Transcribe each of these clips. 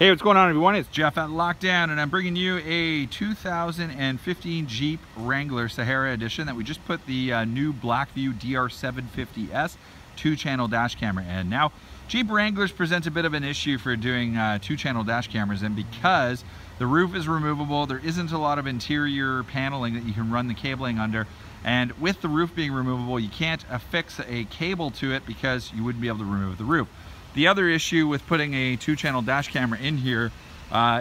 Hey, what's going on, everyone? It's Jeff at Lockdown, and I'm bringing you a 2015 Jeep Wrangler Sahara Edition that we just put the new Blackview DR750S 2-channel dash camera in. Now, Jeep Wranglers present a bit of an issue for doing 2-channel dash cameras, and because the roof is removable, there isn't a lot of interior paneling that you can run the cabling under. And with the roof being removable, you can't affix a cable to it because you wouldn't be able to remove the roof. The other issue with putting a 2-channel dash camera in here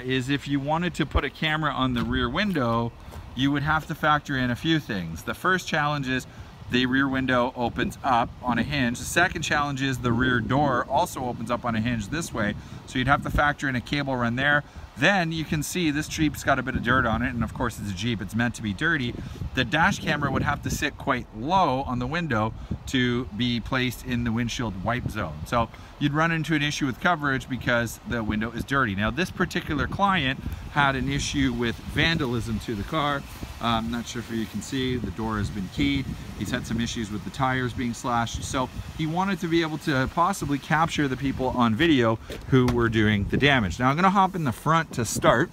is if you wanted to put a camera on the rear window, you would have to factor in a few things. The first challenge is the rear window opens up on a hinge. The second challenge is the rear door also opens up on a hinge this way, so you'd have to factor in a cable run there. Then you can see this Jeep's got a bit of dirt on it, and of course it's a Jeep, it's meant to be dirty. The dash camera would have to sit quite low on the window to be placed in the windshield wipe zone. So you'd run into an issue with coverage because the window is dirty. Now, this particular client had an issue with vandalism to the car. I'm not sure if you can see, the door has been keyed. He's had some issues with the tires being slashed. So he wanted to be able to possibly capture the people on video who were doing the damage. Now I'm gonna hop in the front to start.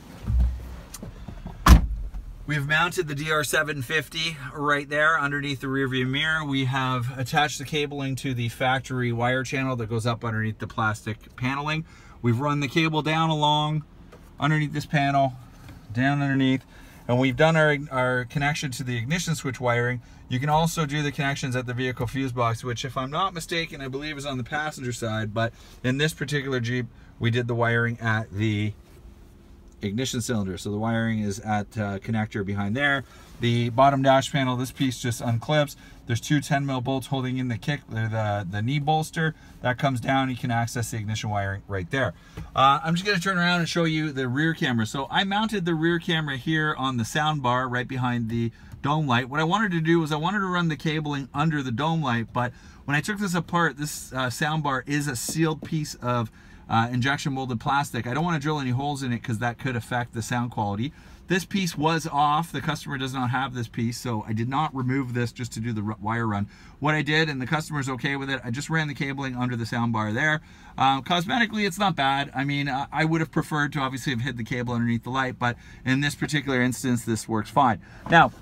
We've mounted the DR750 right there underneath the rear view mirror. We have attached the cabling to the factory wire channel that goes up underneath the plastic paneling. We've run the cable down along underneath this panel, down underneath, and we've done our connection to the ignition switch wiring. You can also do the connections at the vehicle fuse box, which, if I'm not mistaken, I believe is on the passenger side, but in this particular Jeep, we did the wiring at the ignition cylinder. So the wiring is at connector behind there. The bottom dash panel, this piece just unclips. There's two 10mm bolts holding in the knee bolster. That comes down, you can access the ignition wiring right there. I'm just gonna turn around and show you the rear camera. So I mounted the rear camera here on the sound bar right behind the dome light. What I wanted to do was I wanted to run the cabling under the dome light, but when I took this apart, this sound bar is a sealed piece of injection molded plastic. I don't want to drill any holes in it because that could affect the sound quality. This piece was off. The customer does not have this piece, so I did not remove this just to do the wire run. What I did, and the customer's okay with it, I just ran the cabling under the sound bar there. Cosmetically, it's not bad. I mean, I would have preferred to obviously have hid the cable underneath the light, but in this particular instance, this works fine. Now,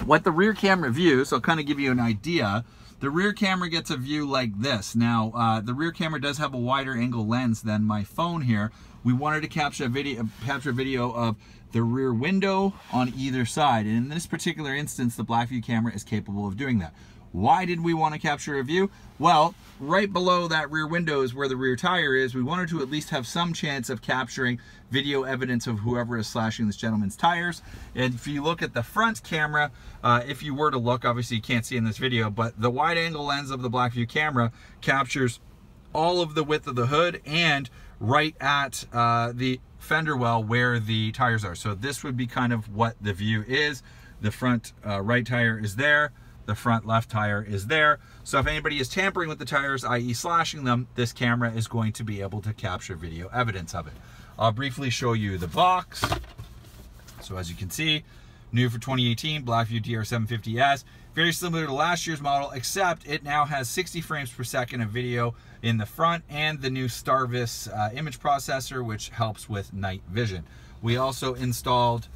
what the rear camera views, so I'll kind of give you an idea. The rear camera gets a view like this. Now, the rear camera does have a wider angle lens than my phone here. We wanted to capture a video of the rear window on either side. And in this particular instance, the Blackview camera is capable of doing that. Why did we want to capture a view? Well, right below that rear window is where the rear tire is. We wanted to at least have some chance of capturing video evidence of whoever is slashing this gentleman's tires. And if you look at the front camera, if you were to look, obviously you can't see in this video, but the wide angle lens of the Blackview camera captures all of the width of the hood and right at the fender well where the tires are. So this would be kind of what the view is. The front right tire is there. The front left tire is there. So if anybody is tampering with the tires, i.e. slashing them, this camera is going to be able to capture video evidence of it. I'll briefly show you the box. So as you can see, new for 2018, Blackview DR750S. Very similar to last year's model, except it now has 60 frames per second of video in the front and the new Starvis image processor, which helps with night vision. We also installed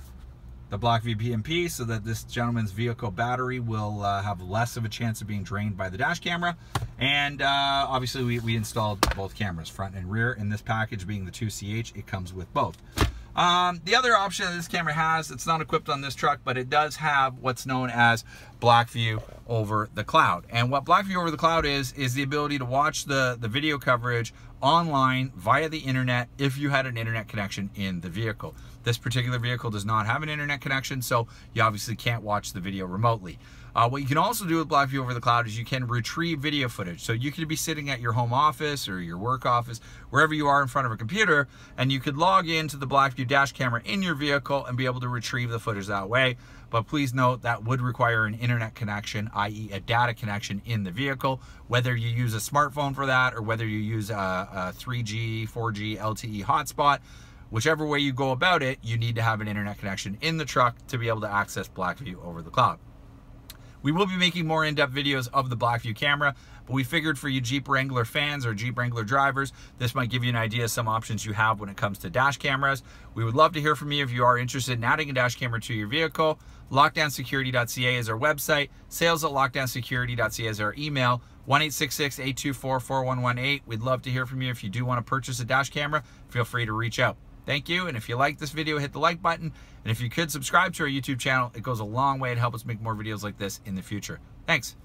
the Blackview PMP so that this gentleman's vehicle battery will have less of a chance of being drained by the dash camera. And obviously we installed both cameras, front and rear. In this package being the 2CH, it comes with both. The other option that this camera has, it's not equipped on this truck, but it does have what's known as Blackview over the cloud. And what Blackview over the cloud is the ability to watch the video coverage online via the internet if you had an internet connection in the vehicle. This particular vehicle does not have an internet connection, so you obviously can't watch the video remotely. What you can also do with Blackview over the cloud is you can retrieve video footage. So you could be sitting at your home office or your work office, wherever you are in front of a computer, and you could log into the Blackview dash camera in your vehicle and be able to retrieve the footage that way. But please note that would require an internet connection, i.e. a data connection in the vehicle, whether you use a smartphone for that or whether you use a 3G, 4G, LTE hotspot. Whichever way you go about it, you need to have an internet connection in the truck to be able to access Blackview over the cloud. We will be making more in-depth videos of the Blackview camera, but we figured for you Jeep Wrangler fans or Jeep Wrangler drivers, this might give you an idea of some options you have when it comes to dash cameras. We would love to hear from you if you are interested in adding a dash camera to your vehicle. Lockdownsecurity.ca is our website. sales@lockdownsecurity.ca is our email. 1-866-824-4118. We'd love to hear from you. If you do want to purchase a dash camera, feel free to reach out. Thank you, and if you like this video, hit the like button, and if you could subscribe to our YouTube channel, it goes a long way to help us make more videos like this in the future. Thanks.